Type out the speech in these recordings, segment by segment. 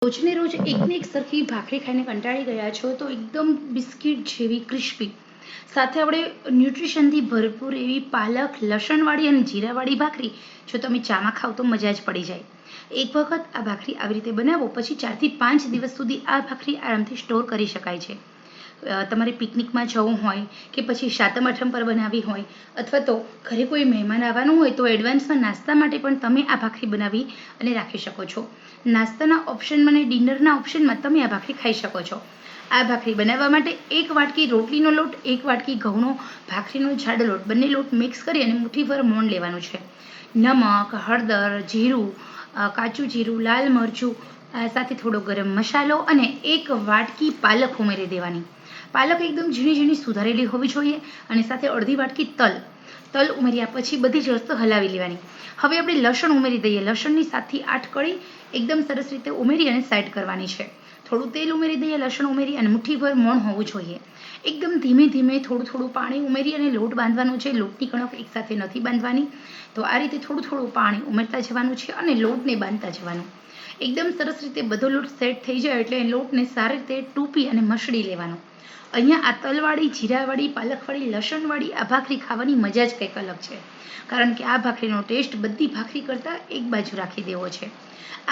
રોજને રોજ એકને એક સરખી ભાખરી ખાઈને કંટાળી ગયા છો તો એકદમ બિસ્કિટ જેવી ક્રિસ્પી સાથે આપણે ન્યુટ્રિશનથી ભરપૂર એવી પાલક લસણવાળી અને જીરાવાળી ભાખરી જો તમે ચામાં ખાવ તો મજા જ પડી જાય. એક વખત આ ભાખરી આવી રીતે બનાવો પછી 4 થી 5 દિવસ સુધી આ ભાખરી આરામથી સ્ટોર કરી શકાય છે. તમારે પિકનિકમાં જવું હોય કે પછી સાતમ આઠમ પર બનાવવી હોય અથવા તો ઘરે કોઈ મહેમાન આવવાનું હોય તો એડવાન્સમાં નાસ્તા માટે પણ તમે આ ભાખરી બનાવી અને રાખી શકો છો. નાસ્તાના ઓપ્શનમાં અને ડિનરના ઓપ્શનમાં તમે આ ભાખરી ખાઈ શકો છો. આ ભાખરી બનાવવા માટે 1 વાટકી રોટલીનો લોટ 1 વાટકી ઘઉંનો ભાખરીનો જાડો લોટ બંને લોટ મિક્સ કરી અને મુઠ્ઠીભર મોણ લેવાનું છે. નમક, હળદર, જીરું, કાચું જીરું, લાલ મરચું સાથે થોડો ગરમ મસાલો અને 1 વાટકી પાલક ઉમેરી દેવાની. પાલક એકદમ ઝીણી ઝીણી સુધારેલી હોવી જોઈએ અને સાથે અડધી વાટકી તલ ઉમેર્યા પછી બધી જ વસ્તુ હલાવી લેવાની. હવે આપણે લસણ ઉમેરી દઈએ. લસણની 7 થી 8 કળી એકદમ સરસ રીતે ઉમેરી અને સાઈડ કરવાની છે. થોડું તેલ ઉમેરી દઈએ. લસણ ઉમેરી અને મુઠ્ઠીભર મોણ હોવું જોઈએ. એકદમ ધીમે ધીમે થોડું પાણી ઉમેરી અને લોટ બાંધવાનું છે. લોટની કણક એકસાથે નથી બાંધવાની, તો આ રીતે થોડું પાણી ઉમેરતા જવાનું છે અને લોટને બાંધતા જવાનું. એકદમ સરસ રીતે બધો લોટ સેટ થઈ જાય એટલે લોટને સારી રીતે ટૂંપી અને મસળી લેવાનો. અહીંયા આ તલવાળી, જીરાવાળી, પાલકવાળી, લસણવાળી આ ભાખરી ખાવાની મજા જ કંઈક અલગ છે. કારણ કે આ ભાખરીનો ટેસ્ટ બધી ભાખરી કરતાં એક બાજુ રાખી દેવો છે.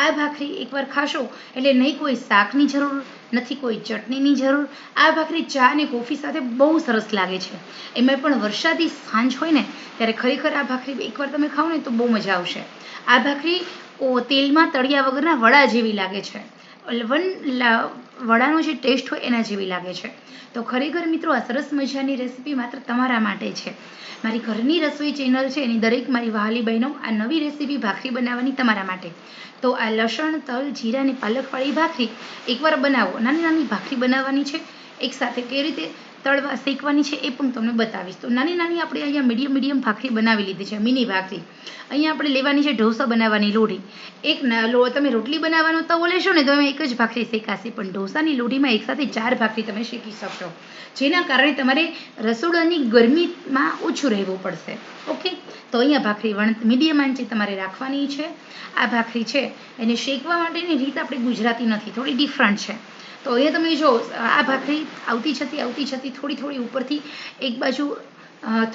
આ ભાખરી એકવાર ખાશો એટલે નહીં કોઈ શાકની જરૂર, નથી કોઈ ચટણીની જરૂર. આ ભાખરી ચા અને કોફી સાથે બહુ સરસ લાગે છે. એમાં પણ વરસાદી સાંજ હોય ને ત્યારે ખરેખર આ ભાખરી એકવાર તમે ખાઓ ને તો બહુ મજા આવશે. આ ભાખરી તેલમાં તળિયા વગરના વડા જેવી લાગે છે. વડાનો જે ટેસ્ટ હોય એના જેવી લાગે છે. તો ખરેખર મિત્રો આ સરસ મજાની રેસીપી માત્ર તમારા માટે છે. મારી ઘરની રસોઈ ચેનલ છે એની દરેક મારી વહાલી બહેનો આ નવી રેસીપી ભાખરી બનાવવાની તમારા માટે. તો આ લસણ, તલ, જીરા અને પાલકવાળી ભાખરી એકવાર બનાવો. નાની નાની ભાખરી બનાવવાની છે, એકસાથે કેવી રીતે તળવા શેકવાની છે એ પણ તમને બતાવીશ. તો નાની નાની આપણે અહીંયા મીડિયમ ભાખરી બનાવી લીધી છે, મિની ભાખરી. અહીંયા આપણે લેવાની છે ઢોસા બનાવવાની લોઢી. તમે રોટલી બનાવવાનો તવો લેશો ને તો એમાં એક જ ભાખરી શેકાશે, પણ ઢોસાની લોઢીમાં એકસાથે 4 ભાખરી તમે શેકી શકશો, જેના કારણે તમારે રસોડાની ગરમીમાં ઓછું રહેવું પડશે. ઓકે, તો અહીંયા ભાખરી મીડિયમ આંચે તમારે રાખવાની છે. આ ભાખરી છે એને શેકવા માટેની રીત આપણી ગુજરાતી નથી, થોડી ડિફરન્ટ છે. તો અહીંયા તમે જો આ ભાખરી આવતી છતી થોડી ઉપરથી એક બાજુ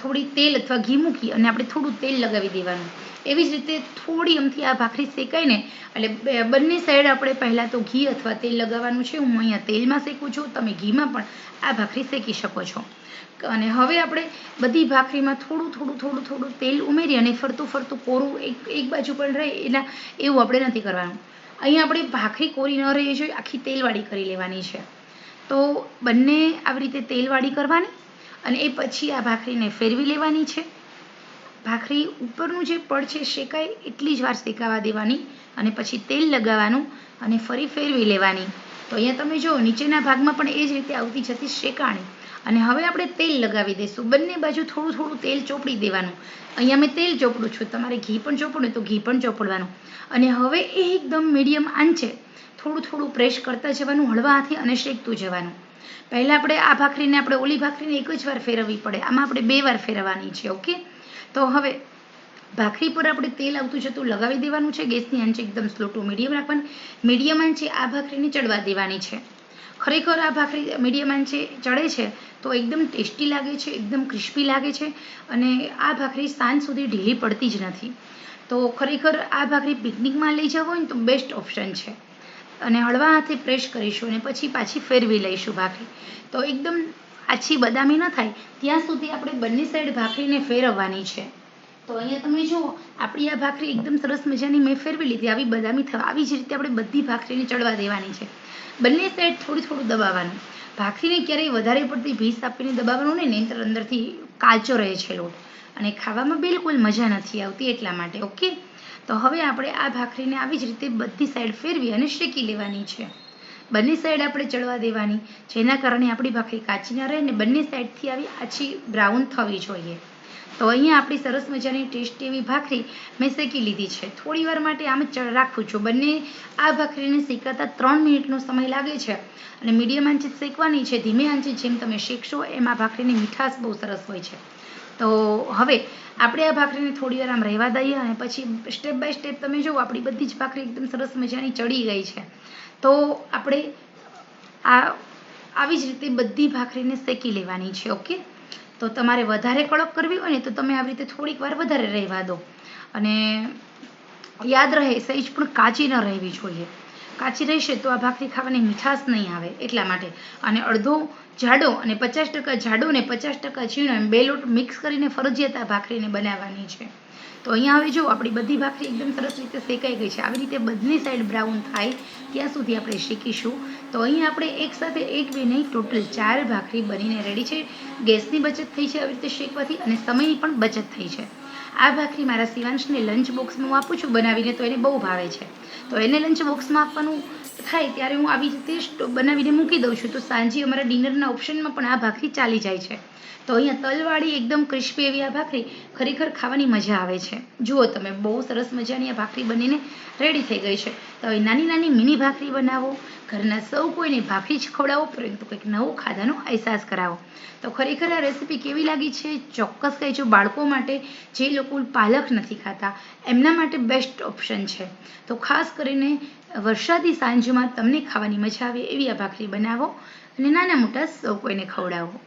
થોડી તેલ અથવા ઘી મૂકી અને આપણે થોડું તેલ લગાવી દેવાનું. એવી જ રીતે થોડી અમથી આ ભાખરી શેકાય ને એટલે બંને સાઈડ આપણે પહેલાં તો ઘી અથવા તેલ લગાવવાનું છે. હું અહીંયા તેલમાં શેકું છું, તમે ઘીમાં પણ આ ભાખરી શેકી શકો છો. અને હવે આપણે બધી ભાખરીમાં થોડું તેલ ઉમેરી અને ફરતું કોરું એક બાજુ પણ રહે એવું આપણે નથી કરવાનું. અહીંયા આપણે ભાખરી કોરી ન રહી જોઈએ, આખી તેલવાળી કરી લેવાની છે. તો બંને આવી રીતે તેલવાળી કરવાની અને એ પછી આ ભાખરીને ફેરવી લેવાની છે. ભાખરી ઉપરનું જે પડ છે શેકાય એટલી જ વાર શેકાવા દેવાની અને પછી તેલ લગાવવાનું અને ફરી ફેરવી લેવાની. તો અહીંયા તમે જો નીચેના ભાગમાં પણ એ જ રીતે આવતી જતી શેકાણી. અને હવે આપણે તેલ લગાવી દઈશું. બંને બાજુ થોડું તેલ ચોપડી દેવાનું. અહીંયા મેં તેલ ચોપડું છું, તમારે ઘી પણ ચોપડું તો ઘી પણ ચોપડવાનું. અને હવે એ એકદમ મીડિયમ આંચે થોડું પ્રેસ કરતા જવાનું હળવા હાથે અને શેકતું જવાનું. પહેલાં આપણે આ ભાખરીને આપણે ઓલી ભાખરીને એક જ વાર ફેરવવી પડે, આમાં આપણે 2 વાર ફેરવવાની છે. ઓકે, તો હવે ભાખરી પર આપણે તેલ આવતું જતું લગાવી દેવાનું છે. ગેસની આંચે એકદમ સ્લો ટુ મીડિયમ રાખવાની. મીડિયમ આંચે આ ભાખરીને ચડવા દેવાની છે. ખરેખર આ ભાખરી મીડિયમ આંચે ચડે છે તો એકદમ ટેસ્ટી લાગે છે, એકદમ ક્રિસ્પી લાગે છે અને આ ભાખરી સાંજ સુધી ઢીલી પડતી જ નથી. તો ખરેખર આ ભાખરી પિકનિકમાં લઈ જવો હોય ને તો બેસ્ટ ઓપ્શન છે. અને હળવા હાથે પ્રેસ કરીશું અને પછી પાછી ફેરવી લઈશું ભાખરી. તો એકદમ આછી બદામી ન થાય ત્યાં સુધી આપણે બંને સાઈડ ભાખરીને ફેરવવાની છે. તો અહીંયા તમે જુઓ આપણી આ ભાખરી એકદમ સરસ મજાની મેં ફેરવી લીધી. આવી બદામી થવા આવી જ રીતે આપણે બધી ભાખરીને ચડવા દેવાની છે. બંને સાઈડ થોડું દબાવવાનું. ભાખરીને ક્યારેય વધારે પડતી ભીસ આપીને દબાવવાનું નહીં, નહીંતર અંદરથી કાચો રહે છે લોટ અને ખાવામાં બિલકુલ મજા નથી આવતી એટલા માટે. ઓકે, તો હવે આપણે આ ભાખરીને આવી જ રીતે બધી સાઈડ ફેરવી અને શેકી લેવાની છે. બંને સાઈડ આપણે ચડવા દેવાની, જેના કારણે આપણી ભાખરી કાચી ન રહે ને બંને સાઈડથી આવી આછી બ્રાઉન થવી જોઈએ. તો અહીંયા આપણી સરસ મજાની ટેસ્ટી એવી ભાખરી મેં શેકી લીધી છે. થોડી વાર માટે આમ જ રાખું છું. બંને આ ભાખરીને શેકાતા 3 મિનિટનો સમય લાગે છે અને મીડિયમ આંચે શેકવાની છે. ધીમે આંચે જેમ તમે શેકશો એમ આ ભાખરીની મીઠાશ બહુ સરસ હોય છે. તો હવે આપણે આ ભાખરીને થોડી વાર આમ રહેવા દઈએ અને પછી સ્ટેપ બાય સ્ટેપ તમે જુઓ આપણી બધી જ ભાખરી એકદમ સરસ મજાની ચડી ગઈ છે. તો આપણે આવી જ રીતે બધી ભાખરીને શેકી લેવાની છે. ઓકે, તો તમારે વધારે કડક કરવી હોય ને તો તમે આવી રીતે થોડીક વાર વધારે રહેવા દો. અને યાદ રહે સહેજ પણ કાચી ન રહેવી જોઈએ. કાચી રહેશે તો આ ભાખરી ખાવાની મીઠાશ નહીં આવે એટલા માટે. અને અડધો જાડો અને 50% જાડો ને 50% ઝીણો એમ બે લોટ મિક્સ કરીને ફરજિયાત આ ભાખરીને બનાવવાની છે. તો અહીંયા હવે જો આપણી બધી ભાખરી એકદમ સરસ રીતે શેકાઈ ગઈ છે. આવી રીતે બંને સાઈડ બ્રાઉન થાય ત્યાં સુધી આપણે શેકીશું. તો અહીંયા આપણે એકસાથે એક બે નહીં ટોટલ 4 ભાખરી બનીને રેડી છે. ગેસની બચત થઈ છે આવી રીતે શેકવાથી અને સમયની પણ બચત થઈ છે. આ ભાખરી મારા શિવાંશને લંચ બોક્સમાં હું આપું છું બનાવીને, તો એને બહુ ભાવે છે. તો એને લંચ બોક્સમાં આપવાનું થાય ત્યારે હું આવી રીતે બનાવીને મૂકી દઉં છું. તો સાંજે અમારા ડિનરના ઓપ્શનમાં પણ આ ભાખરી ચાલી જાય છે. તો અહીંયા તલવાળી એકદમ ક્રિસ્પી એવી આ ભાખરી ખરેખર ખાવાની મજા આવે છે. જુઓ તમે બહુ સરસ મજાની આ ભાખરી બનીને રેડી થઈ ગઈ છે. તો હવે નાની નાની મિની ભાખરી બનાવો, ઘરના સૌ કોઈને ભાખરી જ ખવડાવો, પરંતુ કંઈક નવું ખાધાનો અહેસાસ કરાવો. તો ખરેખર આ રેસીપી કેવી લાગી છે ચોક્કસ કહેજો. બાળકો માટે, જે લોકો પાલક નથી ખાતા, એમના માટે બેસ્ટ ઓપ્શન છે. તો ખાસ કરીને વરસાદી સાંજમાં તમને ખાવાની મજા આવે એવી આ ભાખરી બનાવો અને નાના મોટા સૌ કોઈને ખવડાવો.